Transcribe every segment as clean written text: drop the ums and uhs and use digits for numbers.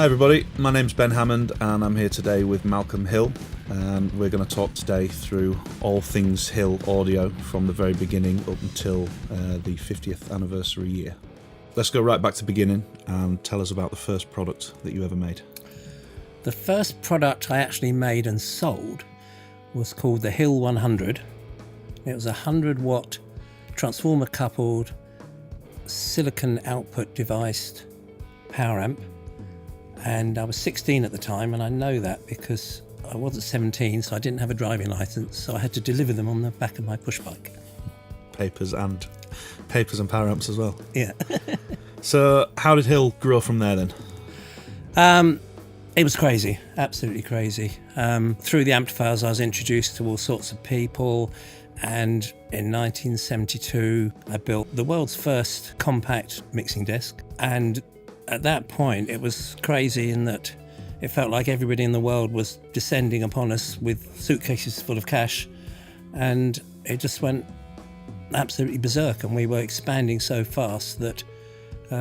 everybody, my name's Ben Hammond and I'm here today with Malcolm Hill, and we're going to talk today through all things Hill audio from the very beginning up until the 50th anniversary year. Let's go right back to the beginning and tell us about the first product that you ever made. The first product I actually made and sold was called the Hill 100. It was a 100-watt transformer coupled silicon output device power amp, and I was 16 at the time, and I know that because I wasn't 17, so I didn't have a driving license, so I had to deliver them on the back of my push bike. Papers and power amps as well. Yeah. So how did Hill grow from there then? It was crazy, absolutely crazy. Through the amplifiers I was introduced to all sorts of people, and in 1972 I built the world's first compact mixing desk, and at that point it was crazy in that it felt like everybody in the world was descending upon us with suitcases full of cash, and it just went absolutely berserk, and we were expanding so fast that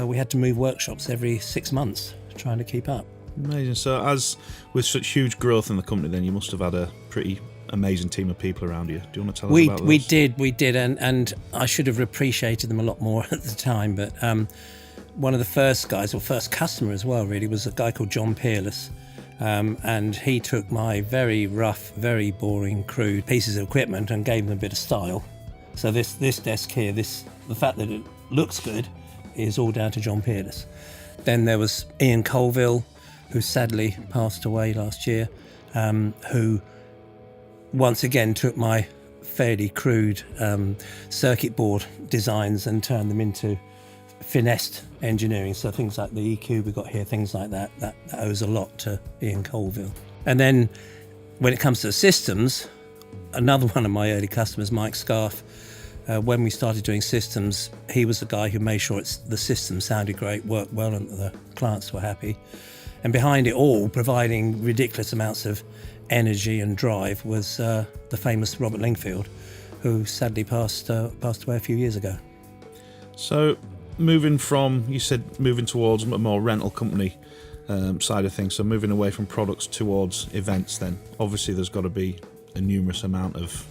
we had to move workshops every 6 months trying to keep up. Amazing. So as with such huge growth in the company, then you must have had a pretty amazing team of people around you. Do you want to tell us about those? We did, and I should have appreciated them a lot more at the time, but one of the first guys, or first customer as well really, was a guy called John Peerless, and he took my very rough, very boring, crude pieces of equipment and gave them a bit of style. So this desk here, the fact that it looks good is all down to John Peerless. Then there was Ian Colville, who sadly passed away last year, who once again took my fairly crude circuit board designs and turned them into finessed engineering. So things like the EQ we got here, things like that owes a lot to Ian Colville. And then when it comes to systems, another one of my early customers, Mike Scarf, when we started doing systems, he was the guy who made sure the system sounded great, worked well, and the clients were happy. And behind it all, providing ridiculous amounts of energy and drive, was the famous Robert Lingfield, who sadly passed away a few years ago. So moving towards a more rental company side of things, so moving away from products towards events, then obviously there's got to be a numerous amount of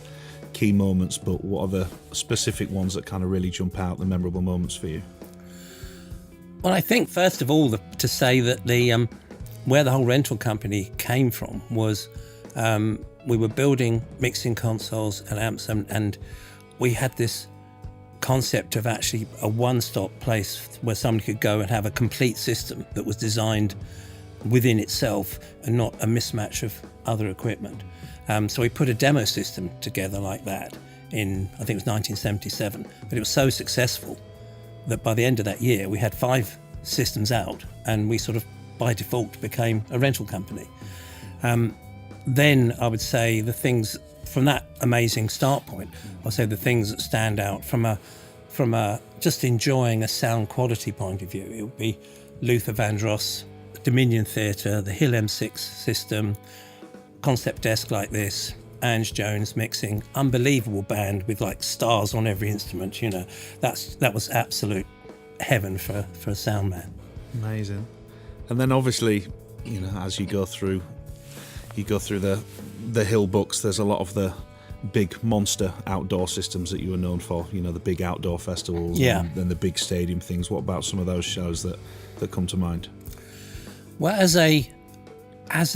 key moments, but what are the specific ones that kind of really jump out, the memorable moments for you? Well, I think first of all to say that the where the whole rental company came from was we were building mixing consoles and amps, and we had this concept of actually a one-stop place where somebody could go and have a complete system that was designed within itself and not a mismatch of other equipment. So we put a demo system together like that in, I think it was 1977, but it was so successful that by the end of that year we had 5 systems out, and we sort of by default became a rental company. Then I would say the things from that amazing start point, I'll say the things that stand out from a just enjoying a sound quality point of view, it would be Luther Vandross, Dominion Theatre, the Hill M6 system, concept desk like this, Ange Jones mixing, unbelievable band with like stars on every instrument. You know, that was absolute heaven for a sound man. Amazing. And then obviously, you know, as you go through the Hill books, there's a lot of the big monster outdoor systems that you were known for, you know, the big outdoor festivals, and the big stadium things. What about some of those shows that come to mind? Well, as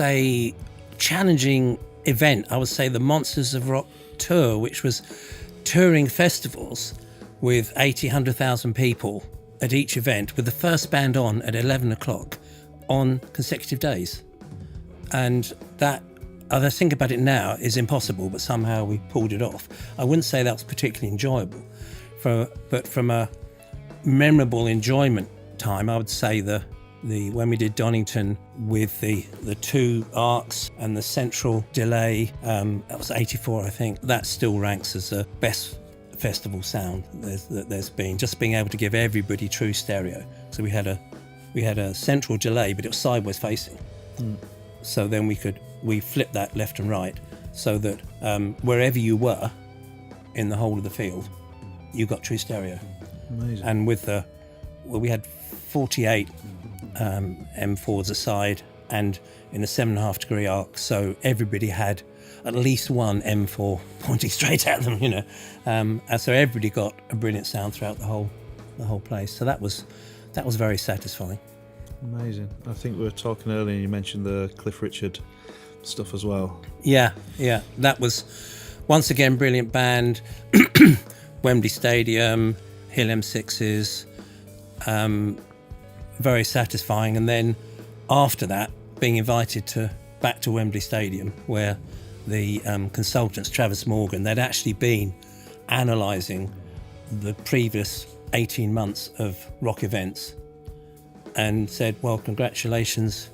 a challenging event, I would say the Monsters of Rock tour, which was touring festivals with 100,000 people at each event, with the first band on at 11 o'clock on consecutive days. And that, as I think about it now, is impossible, but somehow we pulled it off. I wouldn't say that was particularly enjoyable, but from a memorable enjoyment time, I would say the when we did Donington with the 2 arcs and the central delay, that was 84, I think. That still ranks as the best festival sound there's been. Just being able to give everybody true stereo. So we had a central delay, but it was sideways facing. So then we flipped that left and right, so that wherever you were in the whole of the field, you got true stereo. Amazing. And we had 48 M4s aside and in a 7.5 degree arc, so everybody had at least one M4 pointing straight at them, and so everybody got a brilliant sound throughout the whole place. So that was very satisfying. Amazing. I think we were talking earlier and you mentioned the Cliff Richard stuff as well. Yeah, that was once again brilliant band. Wembley Stadium, Hill M6s, very satisfying. And then after that, being invited back to Wembley Stadium, where the consultants, Travis Morgan, they'd actually been analysing the previous 18 months of rock events and said, well, congratulations,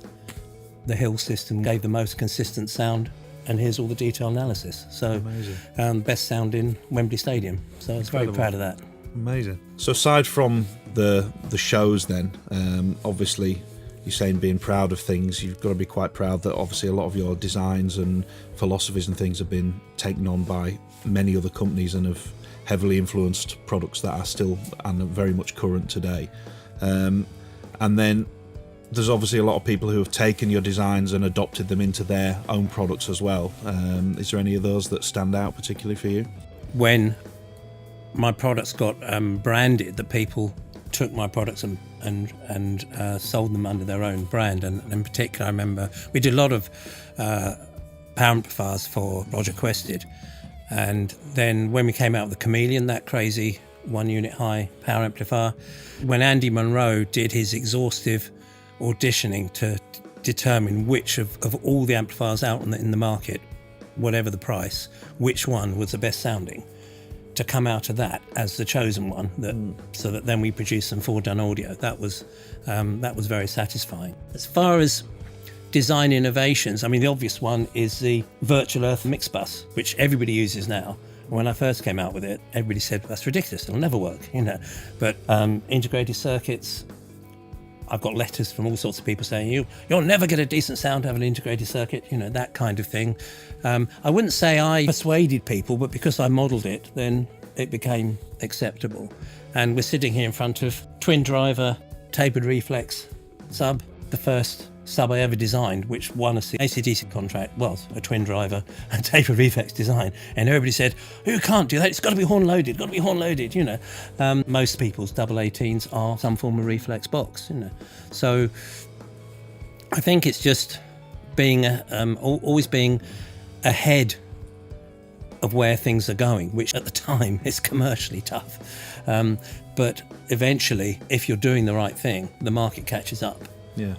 the Hill system gave the most consistent sound, and here's all the detailed analysis. So best sound in Wembley Stadium. So I was very proud of that. Amazing. So aside from the shows then, obviously you're saying being proud of things, you've got to be quite proud that obviously a lot of your designs and philosophies and things have been taken on by many other companies and have heavily influenced products that are still and are very much current today. And then there's obviously a lot of people who have taken your designs and adopted them into their own products as well. Is there any of those that stand out particularly for you? When my products got branded, that people took my products and sold them under their own brand. And in particular, I remember we did a lot of power amplifiers for Roger Quested. And then when we came out with the Chameleon, that crazy 1 unit high power amplifier, when Andy Monroe did his exhaustive auditioning to determine which of all the amplifiers out in the market, whatever the price, which one was the best sounding, to come out of that as the chosen one, so that then we produced some foredone audio. That was very satisfying. As far as design innovations, I mean, the obvious one is the Virtual Earth mix bus, which everybody uses now. When I first came out with it, everybody said, that's ridiculous, it'll never work, But integrated circuits, I've got letters from all sorts of people saying, you'll never get a decent sound to have an integrated circuit, that kind of thing. I wouldn't say I persuaded people, but because I modelled it, then it became acceptable. And we're sitting here in front of twin driver, tapered reflex sub, the first sub I ever designed, which won us the AC/DC contract, was a twin driver and tapered reflex design. And everybody said, you can't do that, it's got to be horn loaded, Most people's double 18s are some form of reflex box, So I think it's just being always being ahead of where things are going, which at the time is commercially tough. But eventually, if you're doing the right thing, the market catches up. Yeah.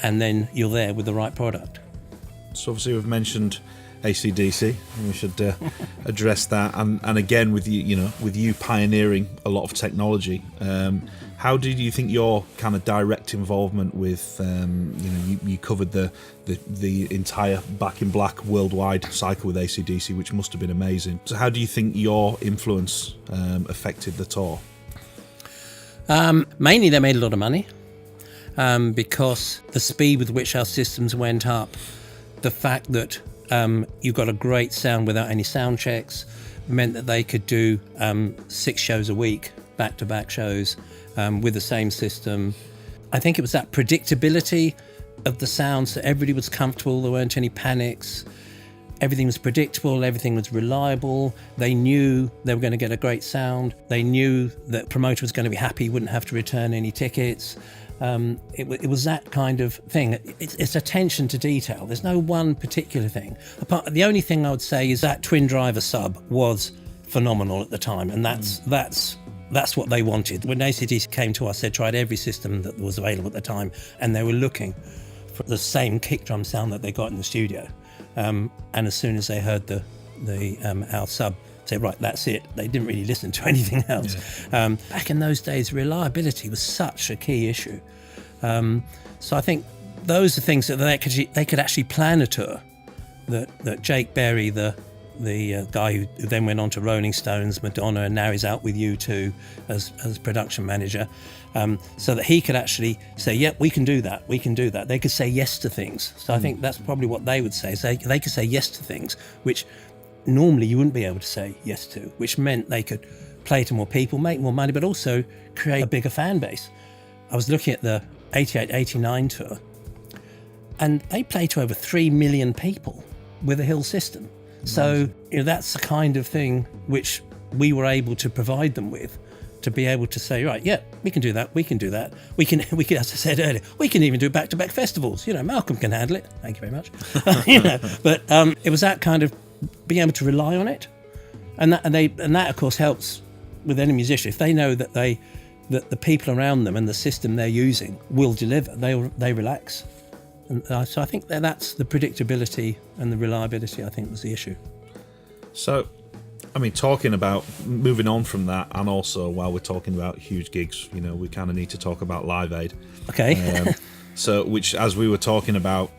And then you're there with the right product. So obviously we've mentioned AC/DC, and we should address that. And again, with you pioneering a lot of technology, how did you think your kind of direct involvement with, you covered the entire Back in Black worldwide cycle with AC/DC, which must have been amazing. So how do you think your influence affected the tour? Mainly they made a lot of money. Because the speed with which our systems went up, the fact that you got a great sound without any sound checks, meant that they could do 6 shows a week, back-to-back shows, with the same system. I think it was that predictability of the sound, so everybody was comfortable, there weren't any panics, everything was predictable, everything was reliable. They knew they were going to get a great sound. They knew that the promoter was going to be happy, wouldn't have to return any tickets. It was that kind of thing. It's attention to detail. There's no one particular thing. The only thing I would say is that twin driver sub was phenomenal at the time, and that's what they wanted. When AC/DC came to us, they tried every system that was available at the time, and they were looking for the same kick drum sound that they got in the studio. And as soon as they heard our sub say, right, that's it, they didn't really listen to anything else. Yeah. Back in those days, reliability was such a key issue. So I think those are things that they could actually plan a tour. That Jake Berry, the guy who then went on to Rolling Stones, Madonna, and now he's out with U2 as production manager, so that he could actually say, yep, we can do that. They could say yes to things. So I think that's probably what they would say. So they could say yes to things, which normally you wouldn't be able to say yes to, which meant they could play to more people, make more money, but also create a bigger fan base. I was looking at the 88, 89 tour. And they play to over 3 million people with a hill system. So that's the kind of thing which we were able to provide them with, to be able to say, right, yeah, we can do that, we can do that. We can, as I said earlier, we can even do back-to-back festivals. Malcolm can handle it. Thank you very much. But it was that kind of being able to rely on it. And that of course helps with any musician. If they know that the people around them and the system they're using will deliver, they relax. And so I think that's the predictability and the reliability, I think, was the issue. So, I mean, talking about moving on from that, and also while we're talking about huge gigs, we kind of need to talk about Live Aid. Okay. So, which, as we were talking about,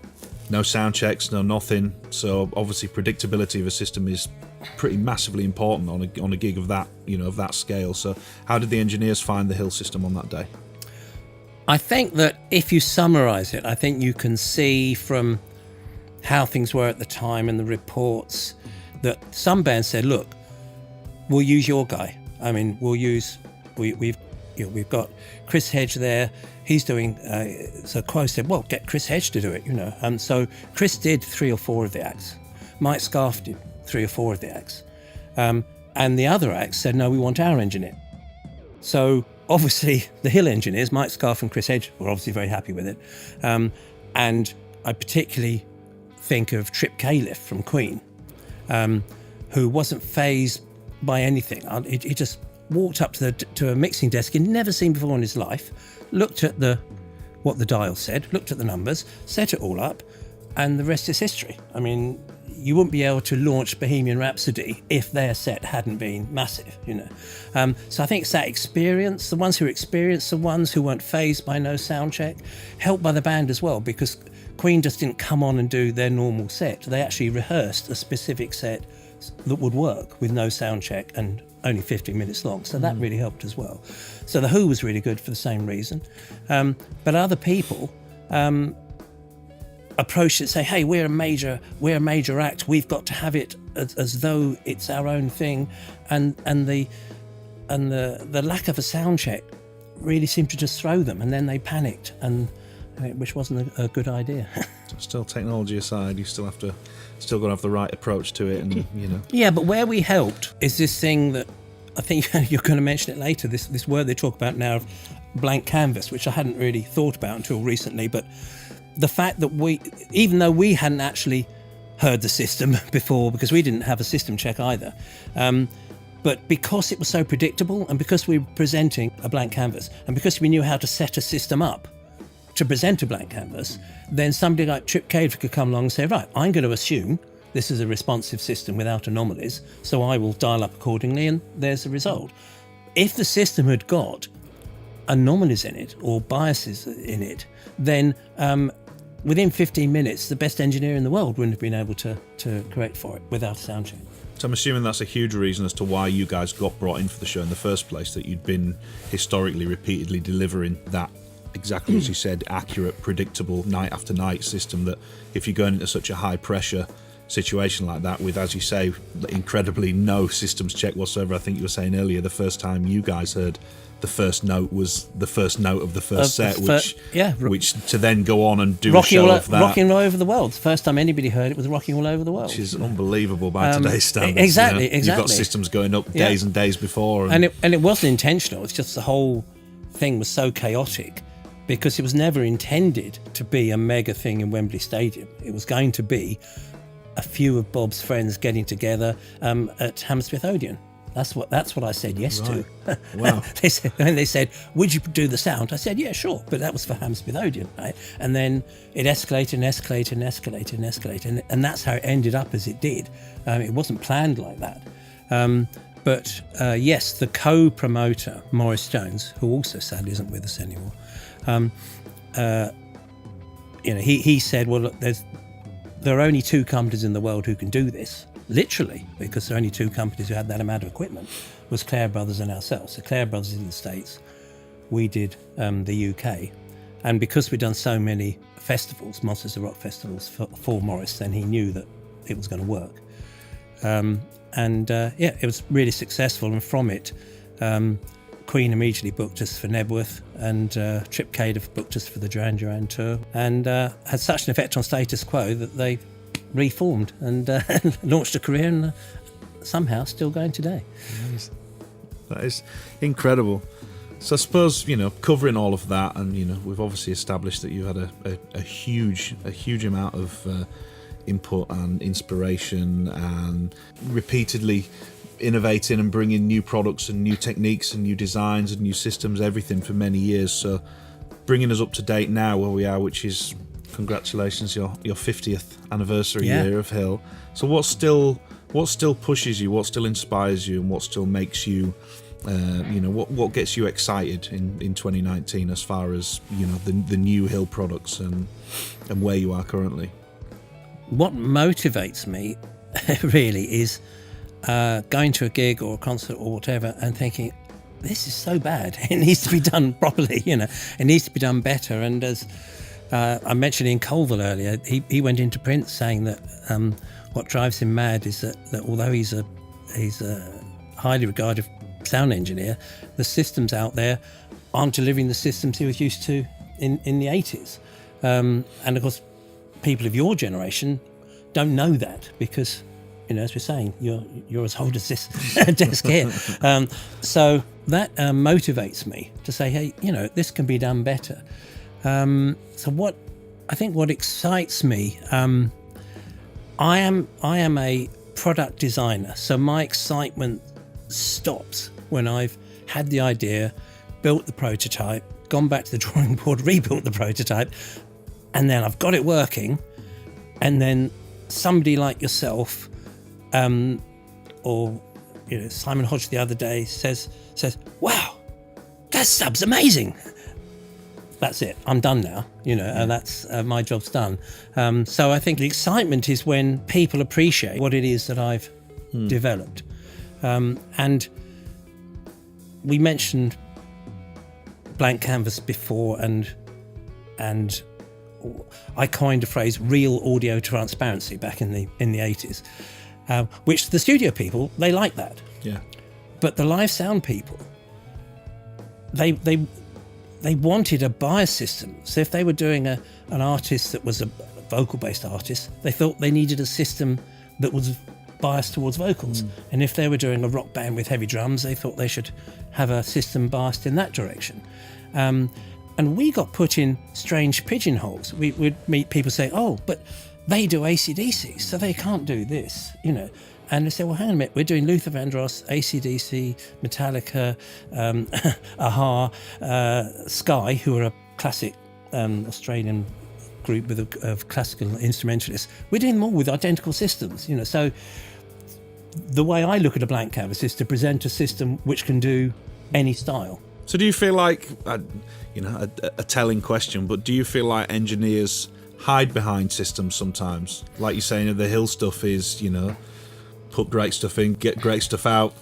no sound checks, no nothing. So obviously predictability of a system is pretty massively important on a gig of that, of that scale. So how did the engineers find the hill system on that day? I think that if you summarise it, I think you can see from how things were at the time and the reports that some bands said, look, we'll use your guy. I mean, we've got Chris Hedge there. He's doing, so Quo said, well, get Chris Hedge to do it, And so Chris did 3 or 4 of the acts. Mike Scarf did 3 or 4 of the acts. And the other acts said, no, we want our engineer. So obviously the Hill engineers, Mike Scarf and Chris Hedge, were obviously very happy with it. And I particularly think of Trip Califf from Queen, who wasn't fazed by anything. He just walked up to a mixing desk he'd never seen before in his life, looked at what the dial said, looked at the numbers, set it all up, and the rest is history. I mean, you wouldn't be able to launch Bohemian Rhapsody if their set hadn't been massive, So I think it's that experience, the ones who are experienced, the ones who weren't fazed by no sound check, helped by the band as well, because Queen just didn't come on and do their normal set. They actually rehearsed a specific set that would work with no sound check and only 15 minutes long, so that really helped as well. So the Who was really good for the same reason, but other people approached it and say, hey, we're a major act, we've got to have it as though it's our own thing, and the lack of a sound check really seemed to just throw them, and then they panicked, which wasn't a good idea. Still, technology aside, you still got to have the right approach to it, and Yeah, but where we helped is this thing that I think you're going to mention it later. This word they talk about now of blank canvas, which I hadn't really thought about until recently. But the fact that even though we hadn't actually heard the system before, because we didn't have a system check either, but because it was so predictable, and because we were presenting a blank canvas, and because we knew how to set a system up to present a blank canvas, then somebody like Trip Califf could come along and say, right, I'm going to assume this is a responsive system without anomalies, so I will dial up accordingly, and there's the result. If the system had got anomalies in it or biases in it, then within 15 minutes, the best engineer in the world wouldn't have been able to correct for it without a sound check. So I'm assuming that's a huge reason as to why you guys got brought in for the show in the first place, that you'd been historically, repeatedly delivering that, exactly as you said, accurate, predictable, night after night system, that if you're going into such a high pressure situation like that with, as you say, incredibly no systems check whatsoever. I think you were saying earlier, the first time you guys heard the first note was the first note of the first set, which to then go on and do rocking a show of that. Rocking all over the world. The first time anybody heard it was rocking all over the world. Which is unbelievable by today's standards. Exactly. You've got systems going up days and days before. And it wasn't intentional. It's just the whole thing was so chaotic because it was never intended to be a mega thing in Wembley Stadium. It was going to be a few of Bob's friends getting together at Hammersmith Odeon. That's what I said yes to. Wow. They said, would you do the sound? I said, yeah, sure. But that was for Hammersmith Odeon, right? And then it escalated and escalated and escalated and escalated. And that's how it ended up as it did. It wasn't planned like that. But yes, the co-promoter, Maurice Jones, who also sadly isn't with us anymore, he said, well, look, there are only 2 companies in the world who can do this, literally, because there are only 2 companies who had that amount of equipment, was Clare Brothers and ourselves. So Clare Brothers in the States, we did the UK. And because we'd done so many festivals, Monsters of Rock festivals for Maurice, then he knew that it was going to work. It was really successful. And from it, Queen immediately booked us for Nebworth, and Trip Cade booked us for the Duran Duran tour, and had such an effect on status quo that they reformed and launched a career, and somehow still going today. That is incredible. So I suppose, covering all of that, and we've obviously established that you had a huge amount of input and inspiration, and repeatedly innovating and bringing new products and new techniques and new designs and new systems, everything for many years. So bringing us up to date now where we are, which is, congratulations, your 50th anniversary year of Hill. So what still pushes you, what still inspires you, and what still makes you what gets you excited in 2019 as far as the new Hill products and where you are currently? What motivates me really is going to a gig or a concert or whatever and thinking, this is so bad, it needs to be done properly, it needs to be done better. And as I mentioned in Colville earlier, he went into print saying that what drives him mad is that although he's a highly regarded sound engineer, the systems out there aren't delivering the systems he was used to in the 80s. And of course, people of your generation don't know that because, as we're saying, you're as old as this desk here. So that motivates me to say, hey, this can be done better. So what excites me, I am a product designer, so my excitement stops when I've had the idea, built the prototype, gone back to the drawing board, rebuilt the prototype, and then I've got it working, and then somebody like yourself, or Simon Hodge the other day says, wow, that sub's amazing. That's it, I'm done now, and that's my job's done. So I think the excitement is when people appreciate what it is that I've developed. And we mentioned blank canvas before, and I coined a phrase, real audio transparency, back in the 80s, which the studio people, they like that. Yeah. But the live sound people, they wanted a bias system. So if they were doing an artist that was a vocal-based artist, they thought they needed a system that was biased towards vocals. And if they were doing a rock band with heavy drums, they thought they should have a system biased in that direction. And we got put in strange pigeonholes. We'd meet people say, oh, but they do AC/DC, so they can't do this, And they say, well, hang on a minute, we're doing Luther Vandross, AC/DC, Metallica, Aha, Sky, who are a classic Australian group of classical instrumentalists. We're doing them all with identical systems, So the way I look at a blank canvas is to present a system which can do any style. So do you feel like, a telling question, but do you feel like engineers hide behind systems sometimes? Like you're saying, the Hill stuff is, put great stuff in, get great stuff out,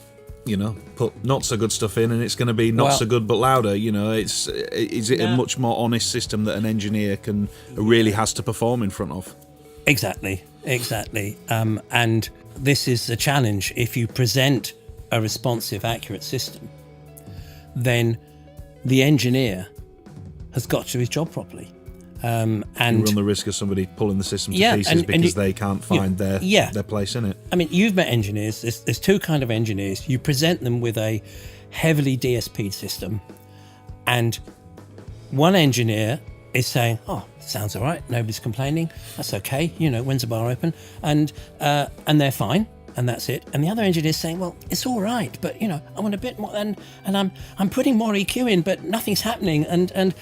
put not so good stuff in, and it's going to be not so good but louder. Is it a much more honest system that an engineer really has to perform in front of? Exactly. And this is a challenge. If you present a responsive, accurate system, then the engineer has got to do his job properly. And you run the risk of somebody pulling the system to pieces because they can't find their place in it. I mean, you've met engineers. There's two kind of engineers. You present them with a heavily DSP'd system, and one engineer is saying, oh, sounds all right, nobody's complaining, that's okay, when's the bar open? And they're fine, and that's it. And the other engineer's saying, well, it's all right, but I want a bit more, and I'm putting more EQ in, but nothing's happening, and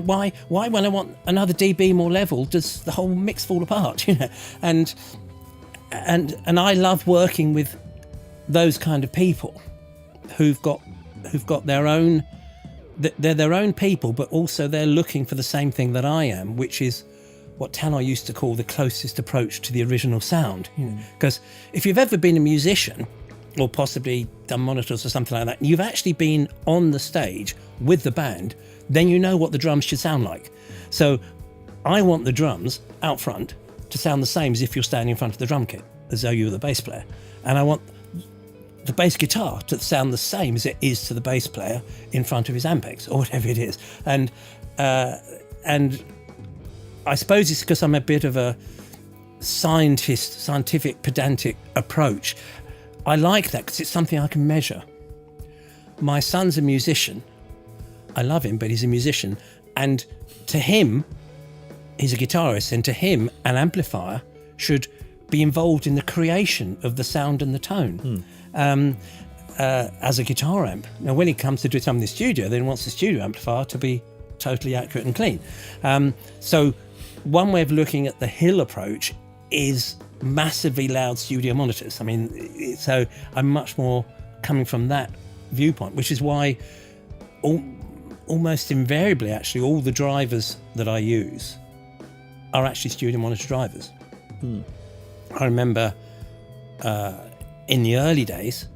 why when I want another dB more level does the whole mix fall apart? And I love working with those kind of people who've got their own. They're their own people, but also they're looking for the same thing that I am, which is what Tannoy used to call the closest approach to the original sound. Because if you've ever been a musician, or possibly done monitors or something like that, and you've actually been on the stage with the band, then you know what the drums should sound like. So I want the drums out front to sound the same as if you're standing in front of the drum kit, as though you were the bass player. And I want the bass guitar to sound the same as it is to the bass player in front of his Ampex or whatever it is. And I suppose it's because I'm a bit of a scientific, pedantic approach. I like that because it's something I can measure. My son's a musician. I love him, but he's a musician. And to him, he's a guitarist, and to him, an amplifier should be involved in the creation of the sound and the tone as a guitar amp. Now, when he comes to do something in the studio, then he wants the studio amplifier to be totally accurate and clean. So one way of looking at the Hill approach is massively loud studio monitors. I mean, so I'm much more coming from that viewpoint, which is why almost invariably, actually, all the drivers that I use are actually studio monitor drivers. I remember in the early days,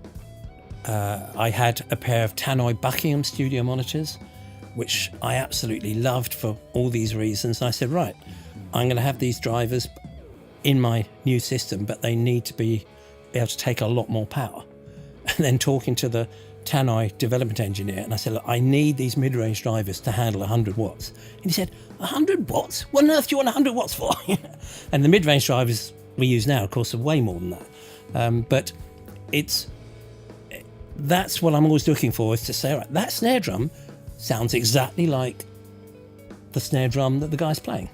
I had a pair of Tannoy Buckingham studio monitors, which I absolutely loved for all these reasons. And I said, right, I'm going to have these drivers in my new system, but they need to be able to take a lot more power. And then talking to the Tannoy development engineer, and I said, look, I need these mid-range drivers to handle 100 watts. And he said, 100 watts? What on earth do you want 100 watts for? And the mid-range drivers we use now, of course, are way more than that. But that's what I'm always looking for, is to say, all right, that snare drum sounds exactly like the snare drum that the guy's playing.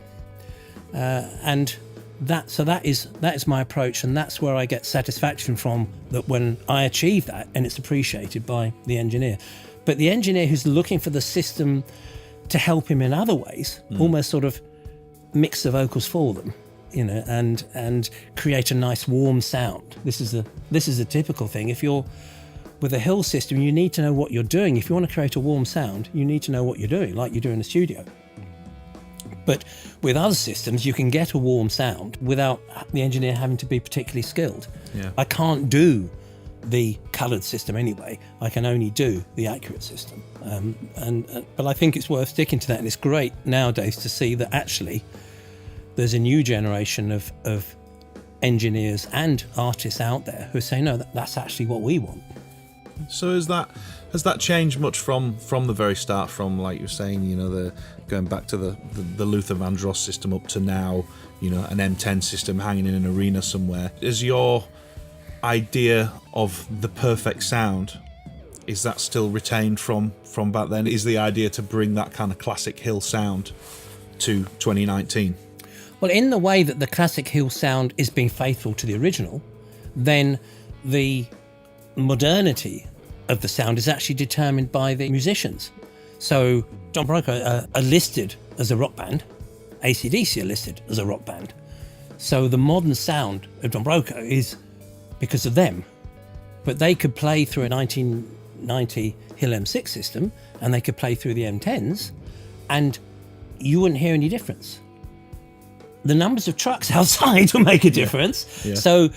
And that is my approach, and that's where I get satisfaction from, that when I achieve that, and it's appreciated by the engineer. But the engineer who's looking for the system to help him in other ways, almost sort of mix the vocals for them, you know, and create a nice warm sound. This is a typical thing. If you're with a Hill system, you need to know what you're doing. If you want to create a warm sound, you need to know what you're doing, like you do in a studio. But with other systems, you can get a warm sound without the engineer having to be particularly skilled. Yeah. I can't do the coloured system anyway. I can only do the accurate system. But I think it's worth sticking to that, and it's great nowadays to see that actually there's a new generation of engineers and artists out there who say, no, that's actually what we want. So has that changed much from the very start, from, like you're saying, you know, going back to the Luther Vandross system up to now, you know, an M10 system hanging in an arena somewhere? Is your idea of the perfect sound, is that still retained from back then? Is the idea to bring that kind of classic Hill sound to 2019? Well, in the way that the classic Hill sound is being faithful to the original, then the modernity of the sound is actually determined by the musicians. So Don Broco are listed as a rock band, AC/DC are listed as a rock band. So the modern sound of Don Broco is because of them. But they could play through a 1990 Hill M6 system, and they could play through the M10s, and you wouldn't hear any difference. The numbers of trucks outside will make a difference. Yeah. So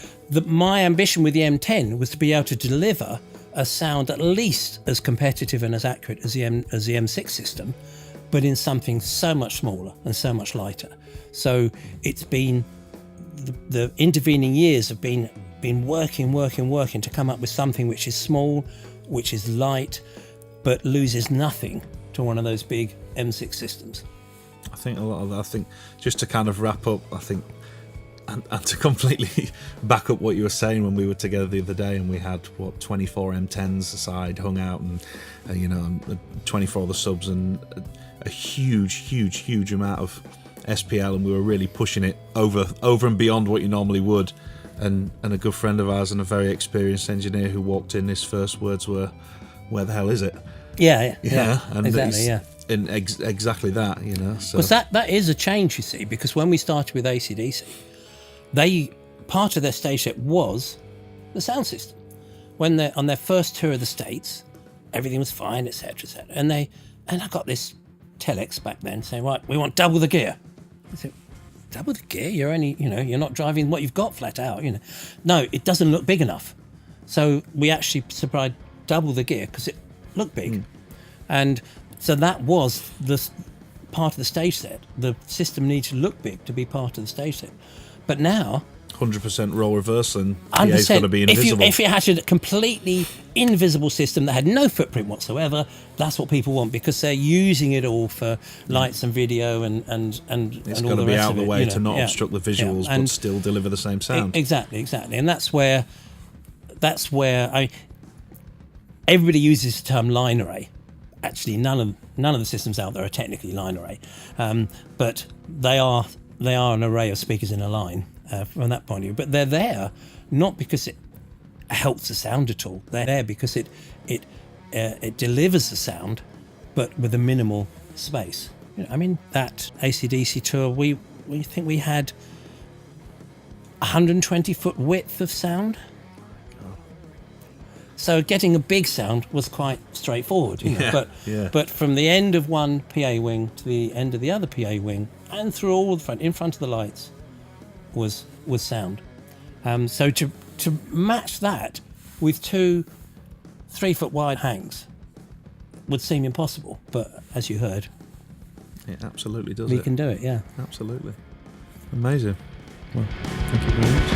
my ambition with the M10 was to be able to deliver a sound at least as competitive and as accurate as the M6 system, but in something so much smaller and so much lighter. So it's been the intervening years have been working to come up with something which is small, which is light, but loses nothing to one of those big M6 systems. I think a lot of that, I think, just to kind of wrap up, I think, and to completely back up what you were saying, when we were together the other day and we had 24 M10s aside, hung out, and you know, 24 other subs, and a huge amount of SPL, and we were really pushing it over and beyond what you normally would. And a good friend of ours and a very experienced engineer who walked in, his first words were, "Where the hell is it?" Yeah, and exactly, yeah. And exactly that, you know. So. Because that is a change, you see, because when we started with AC/DC, part of their stage set was the sound system. When they're on their first tour of the States, everything was fine, etc. And I got this telex back then saying, right, we want double the gear. I said, double the gear? You're only, you know, you're not driving what you've got flat out, you know. No, it doesn't look big enough. So we actually supplied double the gear because it looked big. And so that was the part of the stage set. The system needed to look big to be part of the stage set. But now... 100% role reversal, and PA's got to be invisible. If you had a completely invisible system that had no footprint whatsoever, that's what people want, because they're using it all for lights and video and it's and got all to the be rest out of of the it, way you know. to not obstruct the visuals, but still deliver the same sound. Exactly, and that's where everybody uses the term line array. Actually, none of the systems out there are technically line array, but they are an array of speakers in a line from that point of view. But they're there not because it helps the sound at all. They're there because it delivers the sound, but with a minimal space. You know, I mean, that AC/DC tour, we think we had 120-foot width of sound. So getting a big sound was quite straightforward, you know. But from the end of one PA wing to the end of the other PA wing, and through all the front, in front of the lights, was sound. So to match that with 2 3-foot wide hangs would seem impossible. But as you heard, it absolutely does. We can do it. Yeah, absolutely. Amazing. Well, thank you very much.